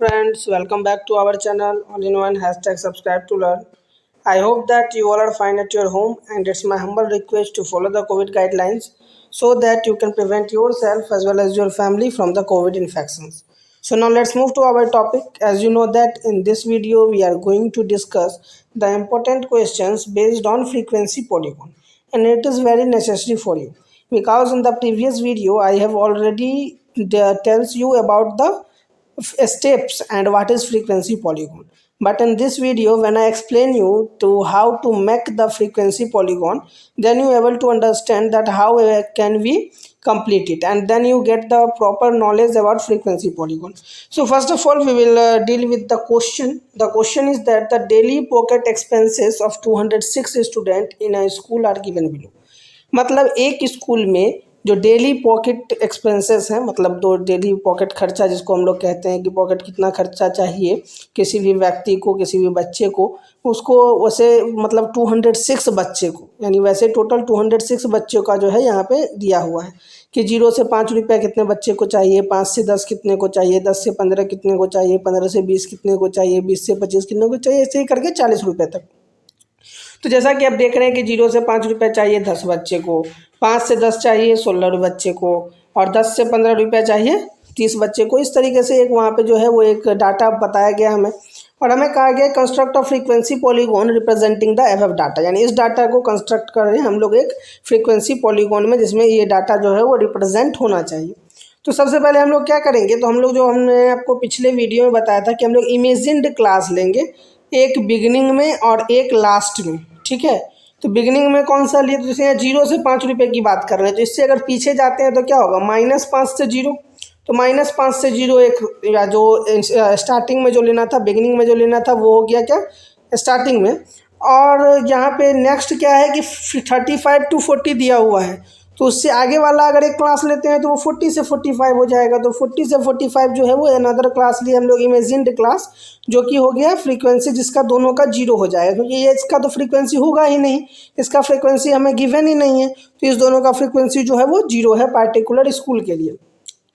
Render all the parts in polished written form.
Friends, welcome back to our channel all-in-one hashtag subscribe to learn. I hope that you all are fine at your home, and it's my humble request to follow the COVID guidelines so that you can prevent yourself as well as your family from the COVID infections. So now let's move to our topic. As you know that in this video we are going to discuss the important questions based on frequency polygon, and it is very necessary for you because in the previous video I have already tells you about the steps and what is frequency polygon, but in this video when I explain you to how to make the frequency polygon, then you able to understand that how can we complete it, and then you get the proper knowledge about frequency polygon. So first of all we will deal with the question. The question is that the daily pocket expenses of 206 student in a school are given below. मतलब एक school में जो daily pocket expenses हैं, मतलब दो daily pocket खर्चा जिसको हम लोग कहते हैं कि पॉकेट कितना खर्चा चाहिए किसी भी व्यक्ति को, किसी भी बच्चे को, उसको वैसे मतलब 206 बच्चे को, यानी वैसे टोटल 206 बच्चों का जो है यहाँ पे दिया हुआ है कि 0 से 5 रुपया कितने बच्चे को चाहिए, 5 से 10 कितने को चाहिए, 10 से 15 कितने को चाहिए, 15 से 20 कितने को चाहिए, 20 से 25 कितने को चाहिए, ऐसे ही करके 40 रुपये तक। तो जैसा कि आप देख रहे हैं कि 0 से 5 रुपया चाहिए 10 बच्चे को, 5 से 10 चाहिए 16 बच्चे को, और 10 से 15 रुपया चाहिए 30 बच्चे को। इस तरीके से एक वहाँ पे जो है वो एक डाटा बताया गया हमें, और हमें कहा गया construct of frequency polygon representing the above data, यानी इस डाटा को कंस्ट्रक्ट कर रहे हैं हम लोग एक फ्रीक्वेंसी पॉलीगॉन में जिसमें ये डाटा जो है वो रिप्रेजेंट होना चाहिए। तो सबसे पहले हम लोग क्या करेंगे, तो हम लोग जो हमने आपको पिछले वीडियो में बताया था कि हम लोग इमेजिन्ड क्लास लेंगे, एक बिगिनिंग में और एक लास्ट में, ठीक है। तो बिगिनिंग में कौन सा लिए, तो जैसे यहाँ 0 से 5 रुपये की बात कर रहे हैं, तो इससे अगर पीछे जाते हैं तो क्या होगा, -5 से 0। तो -5 से 0 एक, या जो स्टार्टिंग में जो लेना था, बिगिनिंग में जो लेना था वो हो गया क्या, स्टार्टिंग में। और यहाँ पे नेक्स्ट क्या है कि 35 to 40 दिया हुआ है, तो उससे आगे वाला अगर एक क्लास लेते हैं तो वो 40 से 45 हो जाएगा। तो 40 से 45 जो है वो अनदर क्लास लिए हम लोग इमेजिन्ड क्लास, जो कि हो गया फ्रीक्वेंसी जिसका दोनों का 0 हो जाएगा, क्योंकि ये इसका तो फ्रीक्वेंसी होगा ही नहीं, इसका फ्रीक्वेंसी हमें गिवन ही नहीं है, तो इस दोनों का फ्रीक्वेंसी जो है वो 0 है पार्टिकुलर स्कूल के लिए।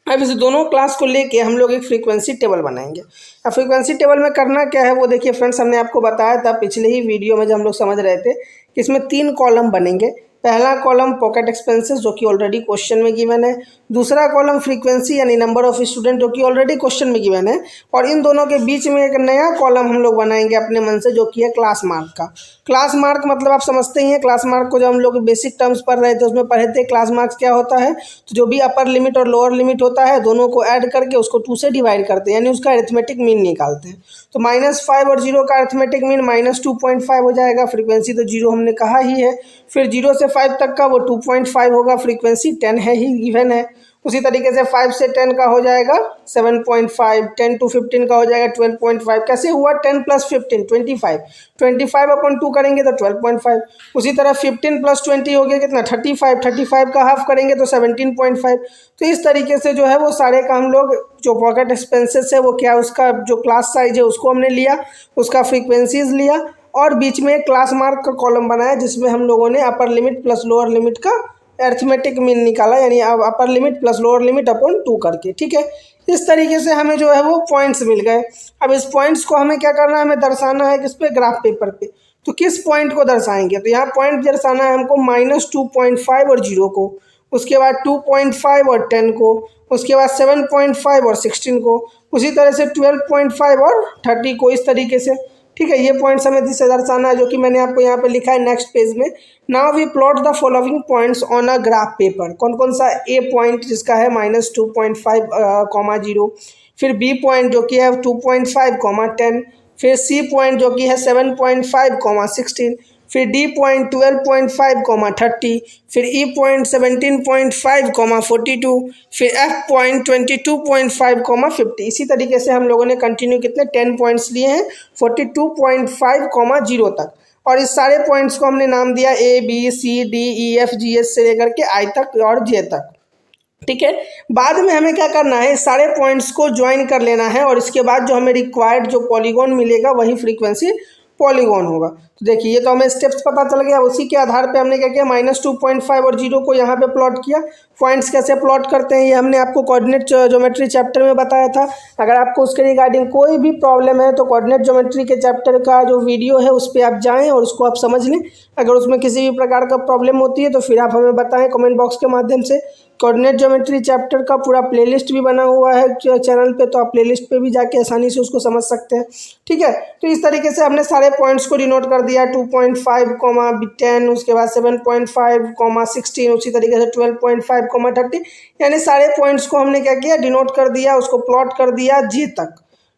अब इस दोनों क्लास को लेके हम लोग एक फ्रीक्वेंसी टेबल बनाएंगे। अब फ्रीक्वेंसी टेबल में करना क्या है वो देखिए फ्रेंड्स, हमने आपको बताया था पिछले ही वीडियो में जब हम लोग समझ रहे थे कि इसमें 3 कॉलम बनेंगे। पहला कॉलम पॉकेट एक्सपेंसेस जो कि ऑलरेडी क्वेश्चन में गिवन है, दूसरा कॉलम फ्रीक्वेंसी यानी नंबर ऑफ स्टूडेंट जो कि ऑलरेडी क्वेश्चन में गिवन है, और इन दोनों के बीच में एक नया कॉलम हम लोग बनाएंगे अपने मन से जो कि है क्लास मार्क का। क्लास मार्क मतलब आप समझते ही हैं, क्लास मार्क को जब हम लोग बेसिक टर्म्स पढ़ रहे थे उसमें पढ़े थे क्लास मार्क्स क्या होता है। तो जो भी अपर लिमिट और लोअर लिमिट होता है दोनों को ऐड करके उसको 2 से डिवाइड करते हैं, यानी उसका अरिथमेटिक मीन निकालते हैं। तो -5 और 0 का अरिथमेटिक मीन -2.5 हो जाएगा, फ्रीक्वेंसी तो 0 हमने कहा ही है। फिर 0 से 5 तक का वो 2.5 होगा, फ्रीक्वेंसी 10 है ही गिवन है। उसी तरीके से 5 से 10 का हो जाएगा 7.5, 10 to 15 का हो जाएगा 12.5। कैसे हुआ, 10 + 15 25, 25/2 करेंगे तो 12.5। उसी तरह 15 + 20 हो गया कितना, 35, 35 का हाफ करेंगे तो 17.5। तो इस तरीके से जो है वो सारे का हम लोग जो पॉकेट एक्सपेंसेस है वो क्या, उसका जो क्लास साइज है उसको हमने लिया, उसका फ्रीक्वेंसीज लिया, और बीच में एक क्लास मार्क का कॉलम बनाया जिसमें हम लोगों ने upper limit plus lower limit का अरिथमेटिक मीन निकाला, यानी upper limit plus lower limit upon 2 करके, ठीक है। इस तरीके से हमें जो है वो पॉइंट्स मिल गए। अब इस पॉइंट्स को हमें क्या करना है, हमें दर्शाना है किस पे, ग्राफ पेपर पे। तो किस पॉइंट को दर्शाएंगे, तो यहाँ पॉइंट दर्शाना है हमको -2.5 और 0 को, उसके बाद 2.5 और 10 को, उसके बाद 7.5 और 16 को, उसी तरह से 12.5 और 30 को, इस तरीके से, ठीक है। ये पॉइंट्स हमें जिससे दर्शाना है जो कि मैंने आपको यहाँ पे लिखा है नेक्स्ट पेज में। Now we plot the following points on a graph paper. कौन कौन सा, ए पॉइंट जिसका है -2.5, 0, फिर बी पॉइंट जो कि है 2.5, 10, फिर सी पॉइंट जो कि है 7.5, 16, फिर डी पॉइंट 12.5, 30, फिर ई पॉइंट 17.5, 42, फिर एफ पॉइंट 22.5, 50। इसी तरीके से हम लोगों ने कंटिन्यू कितने 10 पॉइंट्स लिए हैं 42.5, 0 तक, और इस सारे पॉइंट्स को हमने नाम दिया ABCDEFGH से लेकर के I तक और J तक, ठीक है। बाद में हमें क्या करना है, सारे पॉइंट्स को ज्वाइन कर लेना है, और इसके बाद जो हमें रिक्वायर्ड जो पॉलीगॉन मिलेगा वही फ्रीक्वेंसी पॉलीगॉन होगा। तो देखिए ये तो हमें स्टेप्स पता चल गया, उसी के आधार पे हमने क्या किया, -2.5 और 0 को यहाँ पे प्लॉट किया। पॉइंट्स कैसे प्लॉट करते हैं ये हमने आपको कोऑर्डिनेट ज्योमेट्री चैप्टर में बताया था। अगर आपको उसके रिगार्डिंग कोई भी प्रॉब्लम है तो कोऑर्डिनेट ज्योमेट्री के चैप्टर का जो वीडियो है उस पर आप जाएँ और उसको आप समझ लें। अगर उसमें किसी भी प्रकार का प्रॉब्लम होती है तो फिर आप हमें बताएं कमेंट बॉक्स के माध्यम से। कोऑर्डिनेट ज्योमेट्री चैप्टर का पूरा प्लेलिस्ट भी बना हुआ है चैनल पे, तो आप प्लेलिस्ट पे भी जाके आसानी से उसको समझ सकते हैं। ठीक है, तो इस तरीके से हमने सारे पॉइंट्स को डिनोट कर दिया, 2.5, 10, उसके बाद 7.5, 16, उसी तरीके से 12.5, 30, यानी सारे पॉइंट्स को हमने क्या किया, डिनोट कर दिया, उसको प्लॉट कर दिया जी तक।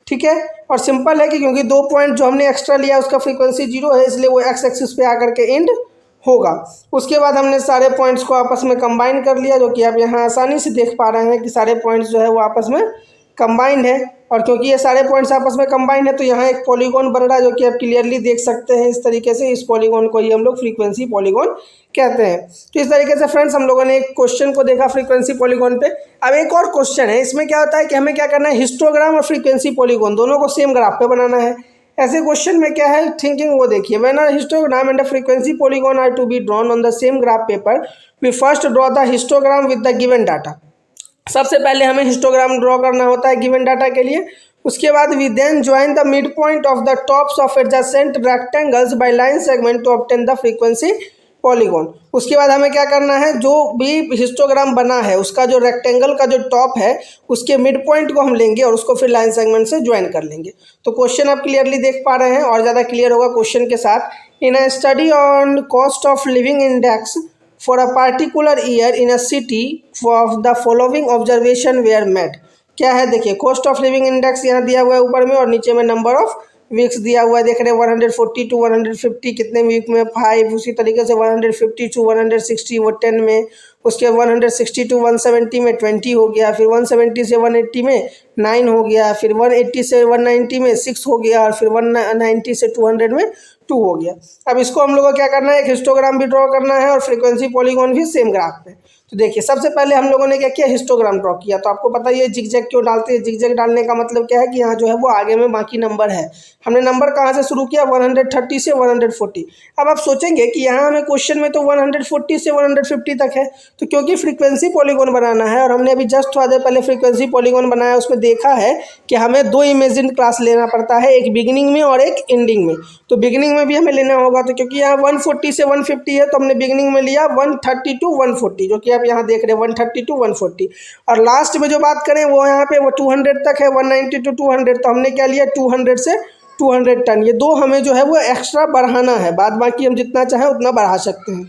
ठीक है, और सिंपल है कि क्योंकि 2 पॉइंट जो हमने एक्स्ट्रा लिया उसका फ्रीक्वेंसी 0 है, इसलिए वो एक्स एक्सिस पे आकर के एंड होगा। उसके बाद हमने सारे पॉइंट्स को आपस में कंबाइन कर लिया, जो कि आप यहाँ आसानी से देख पा रहे हैं कि सारे पॉइंट्स जो है वो आपस में कंबाइंड है। और क्योंकि ये सारे पॉइंट्स आपस में कंबाइंड है तो यहाँ एक पॉलीगॉन बन रहा है, जो कि आप क्लियरली देख सकते हैं। इस तरीके से इस पॉलीगॉन को ही हम लोग फ्रीक्वेंसी पॉलीगॉन कहते हैं। तो इस तरीके से फ्रेंड्स हम लोगों ने एक क्वेश्चन को देखा फ्रीक्वेंसी पॉलीगॉन पे। अब एक और क्वेश्चन है, इसमें क्या होता है कि हमें क्या करना है, हिस्टोग्राम और फ्रीक्वेंसी पॉलीगॉन दोनों को सेम ग्राफ पे बनाना है। ऐसे क्वेश्चन में क्या है थिंकिंग, वो देखिए, when a histogram and a frequency polygon are to be drawn on the same graph paper, we first draw the histogram with the given data. सबसे पहले हमें हिस्टोग्राम ड्रॉ करना होता है गिवन डाटा के लिए। उसके बाद we then join the mid point of the tops of adjacent rectangles by line segment to obtain the frequency polygon. उसके बाद हमें क्या करना है, जो भी हिस्टोग्राम बना है उसका जो रेक्टेंगल का जो टॉप है उसके मिड पॉइंट को हम लेंगे और उसको फिर लाइन सेगमेंट से ज्वाइन कर लेंगे। तो क्वेश्चन आप क्लियरली देख पा रहे हैं और ज़्यादा क्लियर होगा क्वेश्चन के साथ। In a study on cost of living index for a particular year in a city of the following observation were made. क्या है देखिए, कॉस्ट ऑफ लिविंग इंडेक्स यहाँ दिया हुआ है ऊपर में और नीचे में नंबर ऑफ वीक्स दिया हुआ है, देख रहे हैं 140 to 150 कितने वीक में 5, उसी तरीके से 150 to 160 वो 10 में, उसके 160 to 170 में 20 हो गया, फिर 170 से 180 में 9 हो गया, फिर 180 से 190 में 6 हो गया और फिर 190 से 200 में 2 हो गया। अब इसको हम लोगों को क्या करना है, एक हिस्टोग्राम भी ड्रॉ करना है और फ्रीक्वेंसी पॉलीगॉन भी सेम ग्राफ पे। तो देखिए सबसे पहले हम लोगों ने क्या किया, हिस्टोग्राम ड्रॉ किया। तो आपको पता ही है जिगजैग क्यों डालते हैं, जिगजैग डालने का मतलब क्या है कि यहाँ जो है वो आगे में बाकी नंबर है। हमने नंबर कहाँ से शुरू किया, 130 से 140। अब आप सोचेंगे कि यहाँ हमें क्वेश्चन में तो 140 से 150 तक है, तो क्योंकि फ्रीक्वेंसी पॉलीगॉन बनाना है और हमने अभी जस्ट थोड़ा देर पहले फ्रीक्वेंसी पॉलीगॉन बनाया, उसमें देखा है कि हमें 2 इमेजिन क्लास लेना पड़ता है, एक बिगिनिंग में और एक एंडिंग में। तो बिगिनिंग में भी हमें लेना होगा, तो क्योंकि यहाँ 140 से 150 है तो हमने बिगिनिंग में लिया 130 to 140, जो कि आप यहाँ देख रहे हैं 130 to 140। और लास्ट में जो बात करें वो यहाँ पे वो 200 तक है, 190 to 200, तो हमने क्या लिया 200 से 210। ये 2 हमें जो है वो एक्स्ट्रा बढ़ाना है, बाद बाकी हम जितना चाहें उतना बढ़ा सकते हैं।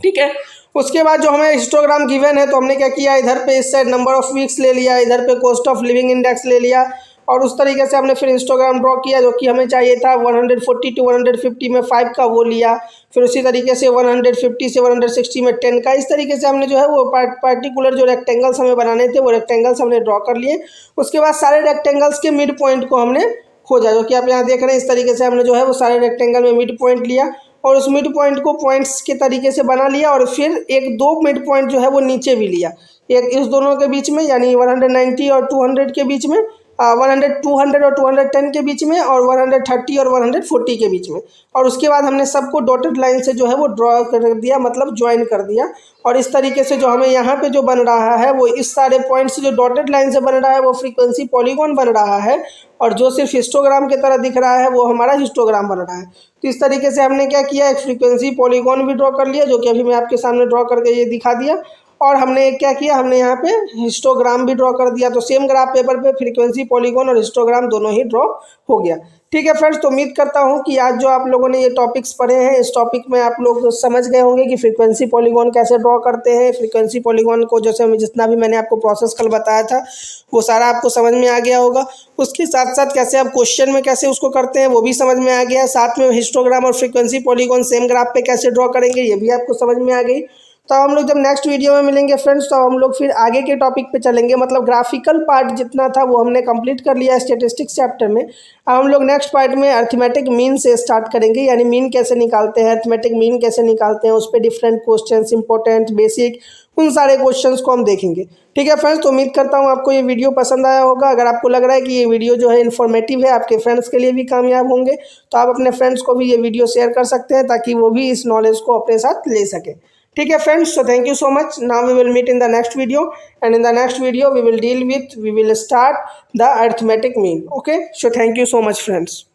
ठीक है, उसके बाद जो हमें हिस्टोग्राम गिवन है तो हमने क्या किया, इधर पे इस साइड नंबर ऑफ वीक्स ले लिया, इधर पे कॉस्ट ऑफ लिविंग इंडेक्स ले लिया और उस तरीके से हमने फिर हिस्टोग्राम ड्रॉ किया, जो कि हमें चाहिए था 140 to 150 में 5 का वो लिया, फिर उसी तरीके से 150 से 160 में 10 का। इस तरीके से हमने जो है वो पार्टिकुलर जो रेक्टेंगल्स हमें बनाने थे वो रेक्टेंगल्स हमने ड्रॉ कर लिए। उसके बाद सारे रेक्टेंगल्स के मिड पॉइंट को हमने खोजा, जो कि आप यहाँ देख रहे हैं। इस तरीके से हमने जो है वो सारे रेक्टेंगल में मिड पॉइंट लिया और उस मिड पॉइंट को पॉइंट्स के तरीके से बना लिया और फिर 1-2 मिड पॉइंट जो है वो नीचे भी लिया, एक इस दोनों के बीच में, यानी 190 और 200 के बीच में, 200 और 210 के बीच में और 130 और 140 के बीच में। और उसके बाद हमने सबको डॉटेड लाइन से जो है वो ड्रॉ कर दिया, मतलब ज्वाइन कर दिया। और इस तरीके से जो हमें यहाँ पे जो बन रहा है वो इस सारे पॉइंट से जो डॉटेड लाइन से बन रहा है वो फ्रीक्वेंसी पॉलीगॉन बन रहा है, और जो सिर्फ हिस्टोग्राम की तरह दिख रहा है वो हमारा हिस्टोग्राम बन रहा है। तो इस तरीके से हमने क्या किया, एक फ्रीक्वेंसी पॉलीगॉन भी ड्रॉ कर लिया, जो कि अभी मैं आपके सामने ड्रॉ करके ये दिखा दिया। और हमने क्या किया, हमने यहाँ पे हिस्टोग्राम भी ड्रॉ कर दिया। तो सेम ग्राफ पेपर पे फ्रीक्वेंसी पॉलीगॉन और हिस्टोग्राम दोनों ही ड्रॉ हो गया। ठीक है फ्रेंड्स, तो उम्मीद करता हूँ कि आज जो आप लोगों ने ये टॉपिक्स पढ़े हैं इस टॉपिक में आप लोग समझ गए होंगे कि फ्रीक्वेंसी पॉलीगॉन कैसे ड्रॉ करते हैं। फ्रीक्वेंसी पॉलीगॉन को जैसे जितना भी मैंने आपको प्रोसेस कल बताया था वो सारा आपको समझ में आ गया होगा। उसके साथ साथ कैसे आप क्वेश्चन में कैसे उसको करते हैं वो भी समझ में आ गया है। साथ में हिस्टोग्राम और फ्रीक्वेंसी पॉलीगॉन सेम ग्राफ पे कैसे ड्रॉ करेंगे ये भी आपको समझ में आ गई। तो हम लोग जब नेक्स्ट वीडियो में मिलेंगे फ्रेंड्स तो हम लोग फिर आगे के टॉपिक पे चलेंगे, मतलब ग्राफिकल पार्ट जितना था वो हमने कंप्लीट कर लिया स्टैटिस्टिक्स चैप्टर में। अब हम लोग नेक्स्ट पार्ट में अरिथमेटिक मीन से स्टार्ट करेंगे, यानी मीन कैसे निकालते हैं, अरिथमेटिक मीन कैसे निकालते हैं, उस पर डिफरेंट क्वेश्चंस इंपॉर्टेंट बेसिक उन सारे क्वेश्चंस को हम देखेंगे। ठीक है फ्रेंड्स, तो उम्मीद करता हूँ आपको ये वीडियो पसंद आया होगा। अगर आपको लग रहा है कि ये वीडियो जो है इन्फॉर्मेटिव है, आपके फ्रेंड्स के लिए भी कामयाब होंगे, तो आप अपने फ्रेंड्स को भी ये वीडियो शेयर कर सकते हैं ताकि वो भी इस नॉलेज को अपने साथ ले सके। ठीक है friends, so thank you so much. Now we will meet in the next video, and in the next video we will start the arithmetic mean. Okay, so thank you so much friends.